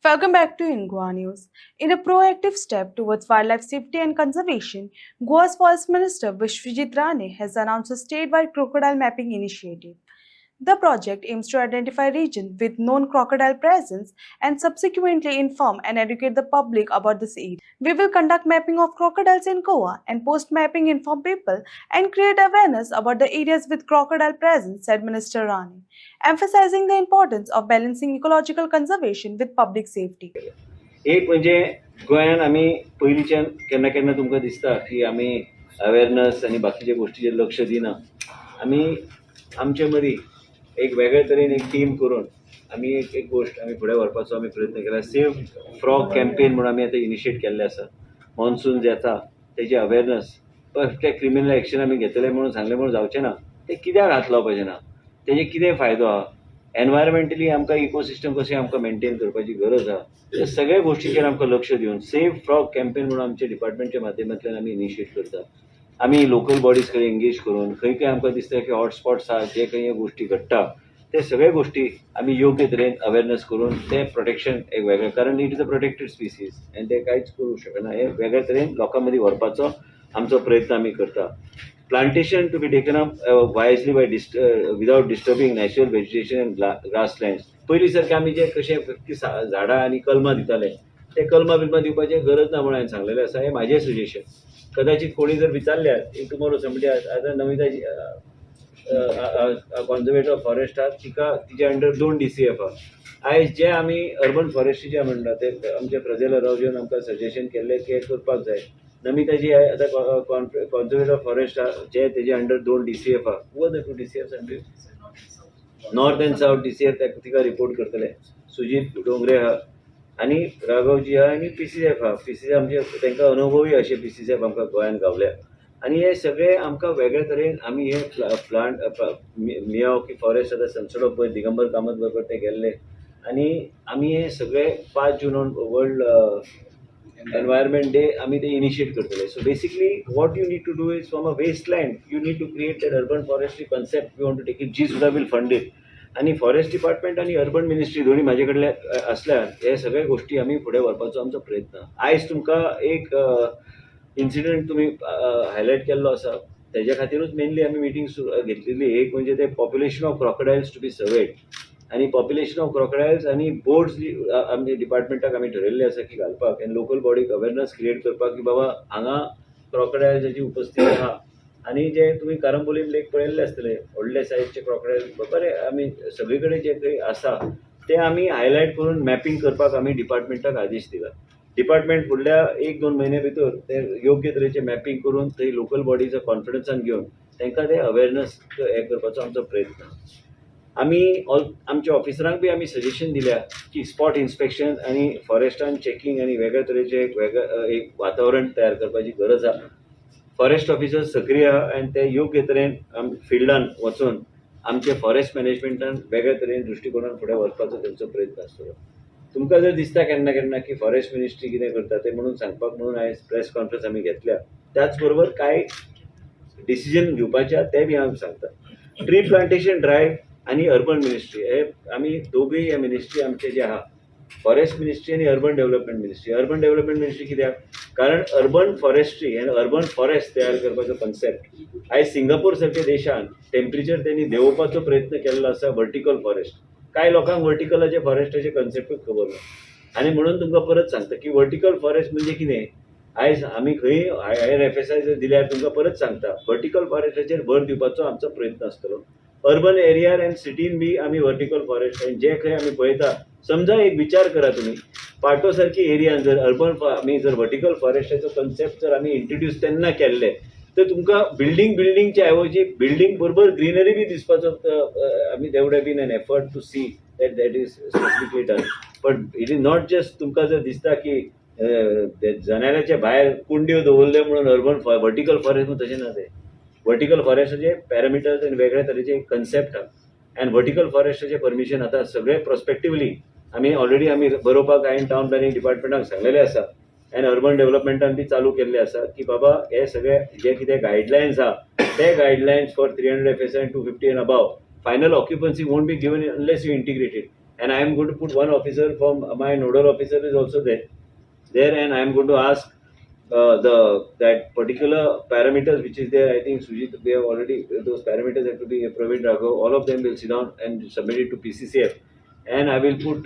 Welcome back to Ingua News. In a proactive step towards wildlife safety and conservation, Goa's Forest Minister Vishwajit Rane has announced a statewide crocodile mapping initiative. The project aims to identify regions with known crocodile presence and subsequently inform and educate the public about this area. We will conduct mapping of crocodiles in Goa and post mapping inform people and create awareness about the areas with crocodile presence, said Minister Rane, emphasizing the importance of balancing ecological conservation with public safety. एक म्हणजे गोंयान आमी पयलींच्यान केन्ना केन्ना तुमकां दिसता की आमी अवेरनस आनी बाकीच्या गोश्टीचेर लक्ष दिना. आमी आमचे मदीं एक वेगळे तरेन एक टीम करून आमी एक गोश्ट आमी फुडें व्हरपाचो आमी प्रयत्न केला. सेव फ्रॉग कॅम्पेन म्हणून आमी आतां इनिशिएट केल्लें आसा. मॉन्सून जे येता तेजे अवेरनस ते क्रिमिनल एक्शन आमी घेतले म्हणून सांगलें म्हणून जावचें ना. ते कित्याक हात लावपाचें ना, तेजे कितें फायदो आहा, एनवायरमेंटली आमकां इकोसिस्टम कशें आमकां मेंटेन करपाची गरज आहा, त्या सगळ्या गोष्टीचेर आमकां लक्ष दिवन सेव फ्रॉग कॅम्पेन म्हणून आमच्या डिपार्टमेंटच्या माध्यमांतल्यान आमी इनिशिएट करता. आमी लोकल बॉडीज कडेन एंगेज करून खंय खंय आमकां दिसता की हॉटस्पॉट्स आहा जे खंय गोश्टी घडटा ते सगळे गोश्टी आमी योग्य तरेन अवेरनस करून ते प्रोटेक्शन एक वेगळें, कारण it is a protected species आनी ते कांयच करूंक शकना. हे वेगळे तरेन लोकां मदीं व्हरपाचो आमचो प्रयत्न आमी करता. Plantation to be taken up wisely by without disturbing natural vegetation and grasslands. पयलीं सारके आमी जे कशे फक्त झाडां आनी कलमां दिताले ते कलमां बिलमां दिवपाची गरज ना म्हणून हांवें सांगलेलें आसा. हें म्हाजें सजेशन. कदाचित कोणी जर विचारल्यार एक टुमोरो समबडी आतां नमिता कॉन्जर्वेटर ऑफ फॉरेस्ट आहा, तिचे अंडर 2 DCF आहा. आयज जे आमी अर्बन फॉरेस्ट्री म्हणटा ते आमचे प्रजेला रावजन आमकां सजेशन केल्लें की करपाक जाय. नमिताजी आतां कॉन्जर्वेटर ऑफ फॉरेस्ट आहा जे तेजे अंडर 2 DCF आहा. Were the 2 DCF north end south DCF तिका रिपोर्ट करतले. सुजीत डोंगरे आहा आनी राघवजी आहा आनी PCF आहा. PCF आमचे तांकां अनुभवी अशे PCF आमकां गोंयान गावल्या. आनी हे सगळे आमकां वेगळे तरेन आमी हे प्लांट मियावाकी फॉरेस्ट आतां सनसडो पळय दिगंबर कामत बरोबर ते गेल्ले आनी आमी हे सगळे 5 जून वर्ल्ड environment day आमी ते इनिशिएट करतले. So basically what you need to do is from a wasteland you need to create that urban forestry concept. We want to take it, जी सुद्धा विल फंड इट. आनी forest department आनी urban ministry दोन्ही म्हाजे कडले असल्यार हे सगळे गोष्टी आमी फुडें व्हरपाचो आमचो प्रयत्न. आयज तुमकां एक इन्सिडंट तुमी हायलायट केल्लो आसा, तेज्या खातीरूच मेनली आमी मिटींग घेतलेली. एक म्हणजे ते population of crocodiles to be surveyed आनी पॉप्युलेशन ऑफ क्रॉकोडायल्स आनी बोर्ड्स आमच्या डिपार्टमेंटाक आमी ठरयल्ले आसा की घालपाक आनी लोकल बॉडीक अवेरनस क्रिएट करपाक की बाबा हांगा क्रॉकोडायल्साची उपस्थिती आहा. आनी जे तुमी कारंबोलीम लेक पळयल्ले आसतले व्हडले सायजचे क्रॉकोडायल बरे आमी सगळे कडेन जे खंय आसा ते आमी हायलायट करून मॅपिंग करपाक आमी डिपार्टमेंटाक आदेश दिला. डिपार्टमेंट फुडल्या 1-2 म्हयने भितर ते योग्य तरेचे मॅपिंग करून थंय लोकल बॉडीजो कॉन्फिडन्सान घेवन तांकां ते अवेरनस हे करपाचो आमचो प्रयत्न. आमी आमच्या ऑफिसरांक बी आमी सजेशन दिल्या की स्पॉट इन्स्पेक्शन आनी फॉरेस्टान चॅकिंग आनी वेगळे तरेचे एक वातावरण तयार करपाची गरज आहा. फॉरेस्ट ऑफिसर्स सक्रीय आहा आनी ते योग्य तरेन फिल्डान वचून आमचे फॉरेस्ट मॅनेजमेंटान वेगळे तरेन दृश्टिकोनान फुडें व्हरपाचो त्यांचो प्रयत्न आसतलो. तुमकां जर दिसता केन्ना केन्ना की फॉरेस्ट मिनिस्ट्री कितें करता ते म्हणून सांगपाक म्हणून आयज प्रेस कॉन्फरन्स आमी घेतल्या. त्याच बरोबर कांय डिसिजन घेवपाचे ते बी हांव सांगता. ट्री प्लांटेशन ड्रायव्ह आनी अर्बन मिनिस्ट्री हे आमी दोगूय हे मिनिस्ट्री आमचे जे आहा, फॉरेस्ट मिनिस्ट्री आनी urban development ministry. Urban development ministry कित्याक, कारण अर्बन फॉरेस्ट्री आनी अर्बन फॉरेस्ट तयार करपाचो कन्सेप्ट आयज सिंगापूर सारख्या देशान टेम्परेचर त्यांनी देंवोवपाचो प्रयत्न केल्लो आसा. वर्टिकल फॉरेस्ट कांय लोकांक वर्टिकलाचे फॉरेस्टाचे कन्सेप्टूच खबर ना आनी म्हणून तुमकां परत सांगता की वर्टिकल फॉरेस्ट म्हणजे कितें. आयज आमी खंय हायर FSI जर दिल्यार तुमकां परत सांगता वर्टिकल फॉरेस्टाचेर भर दिवपाचो आमचो प्रयत्न आसतलो. अर्बन एरियार एंड सिटीन बी आमी वर्टिकल फॉरेस्ट आनी जे खंय आमी पळयता, समजा एक विचार करा तुमी पाटो सारकी एरियान जर अर्बन आमी जर वर्टिकल फॉरेस्टाचो कन्सेप्ट जर आमी इंट्रोड्यूस तेन्ना केल्ले तर तुमकां बिल्डिंगचे ऐवजी बिल्डिंग बरोबर ग्रीनरी बी दिसपाचो आमी they would have been an effort to see that is specifically done. But it is not just तुमकां जर दिसता की जनेलाच्या भायर कुंड्यो दवरल्यो म्हणून अर्बन वर्टिकल फॉरेस्ट म्हणून तशें ना. ते वर्टिकल फॉरेस्टाचे पॅरामिटर्स आनी वेगळे तरेचे कन्सेप्ट आहा आनी वर्टिकल फॉरेस्टाचे परमिशन आतां सगळे प्रोस्पेक्टिवली आमी ऑलरेडी आमी बरोवपाक हांवें टावन प्लॅनिंग डिपार्टमेंटाक सांगलेलें आसा आनी अर्बन डेव्हलपमेंटान बी चालू केल्लें आसा की बाबा हे सगळे जे कितें गायडलायन्स आहा ते guidelines for 300 FSI and 250 and above final occupancy won't be given unless you integrated. and I am going to put one officer from my nodal officer is also there, and I am going to ask that particular parameters which is there. I think Sujit, we have already those parameters have to be Praveen Raghav. All of them will sit down and submit it to PCCF, and I will put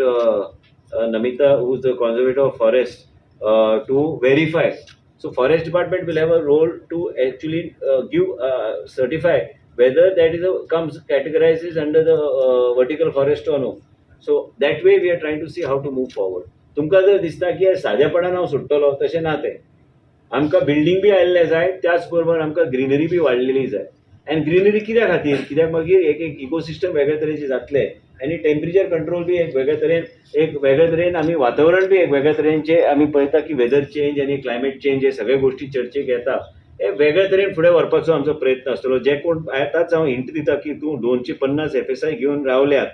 Namita, who is the conservator of forest, to verify. So forest department will have a role to actually certify whether that is comes categorizes under the vertical forest or no. So that way we are trying to see how to move forward. तुमकां जर दिसता की सादेपणान हांव सुट्टलो तशें ना तें. आमकां building बी आयल्ले जाय, त्याच बरोबर आमकां ग्रीनरी बी वाडलेली जाय. आनी ग्रीनरी कित्या खातीर? कित्याक मागीर एक इकोसिस्टम वेगळे तरेचे जातले आनी टेम्परेचर कंट्रोल बी एक वेगळे तरेन आमी वातावरण बी एक वेगळे तरेचे आमी पळयता की वेदर चेंज आनी क्लायमेट चेंज हे सगळे गोश्टी चर्चेक येता. हे वेगळे तरेन फुडें व्हरपाचो आमचो प्रयत्न आसतलो. जे कोण आतांच हांव हिंट दिता की तूं 250 FSI घेवन रावल्यात,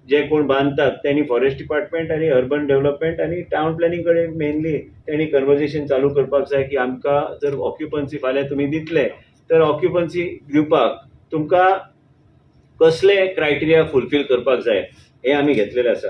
जे कोण बांदतात त्यांनी फॉरेस्ट डिपार्टमेंट आणि अर्बन डेव्हलपमेंट आणि टाउन प्लॅनिंग कडेन मेनली त्यांनी कन्वर्सेशन चालू करपाक जाय की आमकां जर ऑक्युपन्सी फाल्यां तुमी दितले तर ऑक्युपन्सी दिवपाक तुमकां कसले क्रायटेरिया फुलफील करपाक जाय हे आमी घेतलेले आसा.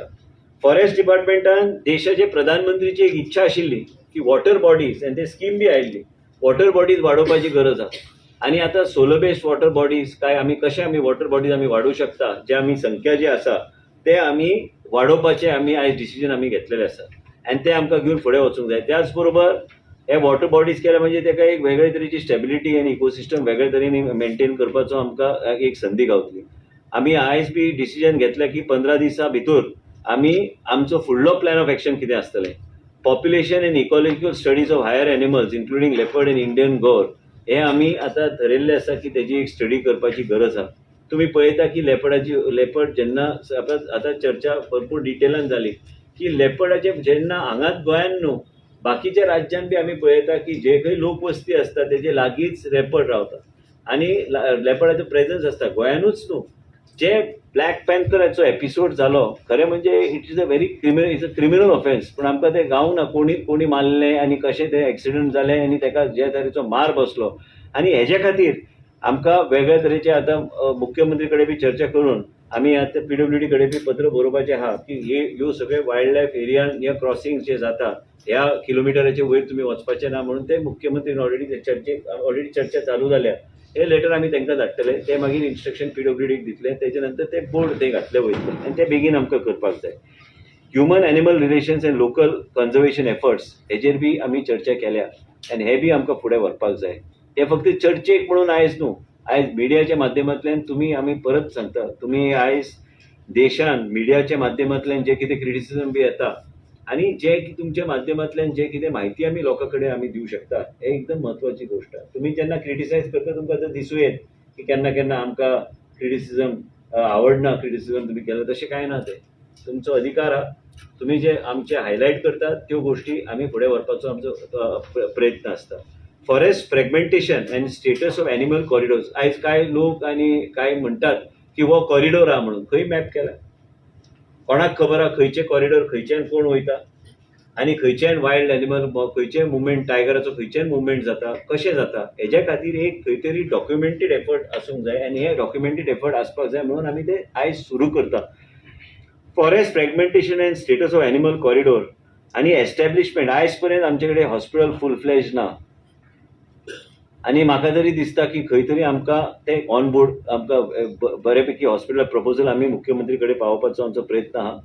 फॉरेस्ट डिपार्टमेंटान देशाचे प्रधानमंत्रीची एक इच्छा आशिल्ली की वॉटर बॉडीज आनी ते स्कीम बी आयिल्ली वॉटर बॉडीज वाडोवपाची गरज आसा. आणि आता सोलो बेस्ड वॉटर बॉडीज काय आमी कशे आमी वॉटर बॉडीज आमी वाडोवं शकता, जे आमी संख्या जे आसा ते आमी वाडोवपाचे आमी आयज डिसिजन आमी घेतलेले आसा आनी ते आमकां घेवन फुडें वचूंक जाय. त्याच बरोबर हे वॉटर बॉडीज केले म्हणजे ताका एक वेगळे तरेची स्टेबिलिटी आनी इकोसिस्टम वेगळे तरेन मेंटेन करपाचो आमकां एक संदी गावतली. आमी आयज बी डिसिजन घेतलें की 15 दिसां भितर आमी आमचो फुडलो प्लॅन ऑफ एक्शन कितें आसतलें. Population and ecological studies of higher animals including leopard and Indian gaur हे आमी आतां ठरयल्लें आसा की तेजी एक स्टडी करपाची गरज आसा. तुम्ही पळयता की लेपर्ड जेन्ना आतां चर्चा भरपूर डिटेलान जाली की लेपर्डाचे जेन्ना हांगाच गोंयान न्हू बाकीच्या राज्यान बी आमी पळयता की जे खंय लोकवस्ती आसता तेजे लागींच लेपर्ड रावता आनी लेपर्डाचो प्रेझन्स आसता. गोंयानूच न्हू, जे ब्लॅक पॅन्थराचो एपिसोड जालो खरें म्हणजे it is a criminal offence, पण आमकां तें गावना कोणी मारलें आनी कशें तें एक्सिडंट जालें आनी ताका जे तरेचो मार बसलो. आनी हेजे खातीर आमकां वेगळे तरेचे आतां मुख्यमंत्री कडेन बी चर्चा करून आमी आतां PWD कडेन बी पत्र बरोवपाचें आहा की ह्यो सगळे वायल्ड लायफ एरियान हे क्रॉसिंग जे जाता ह्या किलोमिटराचे वयर तुमी वचपाचें ना म्हणून ते मुख्यमंत्रीन ऑलरेडी चर्चा चालू जाल्या. हे लेटर आमी तांकां धाडटले, ते मागीर इन्स्ट्रक्शन PWDक दितले, तेजे नंतर ते बोर्ड ते घातले वयतले आनी ते बेगीन आमकां करपाक जाय. Human animal relations end local conservation efforts हेजेर बी आमी चर्चा केल्या आनी हे बी आमकां फुडें व्हरपाक जाय. ते फक्त चर्चेक म्हणून आयज न्हू, आयज मिडियाच्या माध्यमांतल्यान तुमी आमी परत सांगता तुमी आयज देशान मिडियाच्या माध्यमांतल्यान जे कितें क्रिटिसिजम बी येता आनी जे तुमच्या माध्यमांतल्यान जे कितें म्हायती आमी लोकां कडेन आमी दिवं शकता हे एकदम म्हत्वाची गोश्ट. तुमी जेन्ना क्रिटिसायज करता तुमकां आतां दिसूं येत की केन्ना केन्ना आमकां क्रिटिसिजम आवडना, क्रिटिसिजम तुमी केलो तशें कांय ना. तें तुमचो अधिकार आहा. तुमी जे आमचे हायलायट करतात त्यो गोश्टी आमी फुडें व्हरपाचो आमचो प्रयत्न आसता. Forest fragmentation and status of animal corridors. आयज कांय लोक आनी कांय म्हणटात की हो कॉरिडोर आहा म्हणून. खंय मॅप केला? कोणाक खबर आहा खंयचे कॉरिडोर खंयच्यान कोण वयता आनी खंयच्यान वायल्ड एनिमल खंयचे मुवमेंट टायगराचो खंयच्यान मुवमेंट जाता, कशें जाता, हेज्या खातीर एक खंय तरी डॉक्युमेंटेड एफर्ट आसूंक जाय आनी हे डॉक्युमेंटेड एफर्ट आसपाक जाय म्हणून आमी ते आयज सुरू करता. Forest fragmentation and status of animal corridor आनी एस्टॅब्लिशमेंट. आयज पर्यंत आमचे कडेन हॉस्पिटल फूल फ्लॅज ना आनी म्हाका तरी दिसता की खंय तरी आमकां ते ऑन बोर्ड आमकां बऱ्यापैकी हॉस्पिटल प्रपोजल आमी मुख्यमंत्री कडेन पावोवपाचो आमचो प्रयत्न आहा.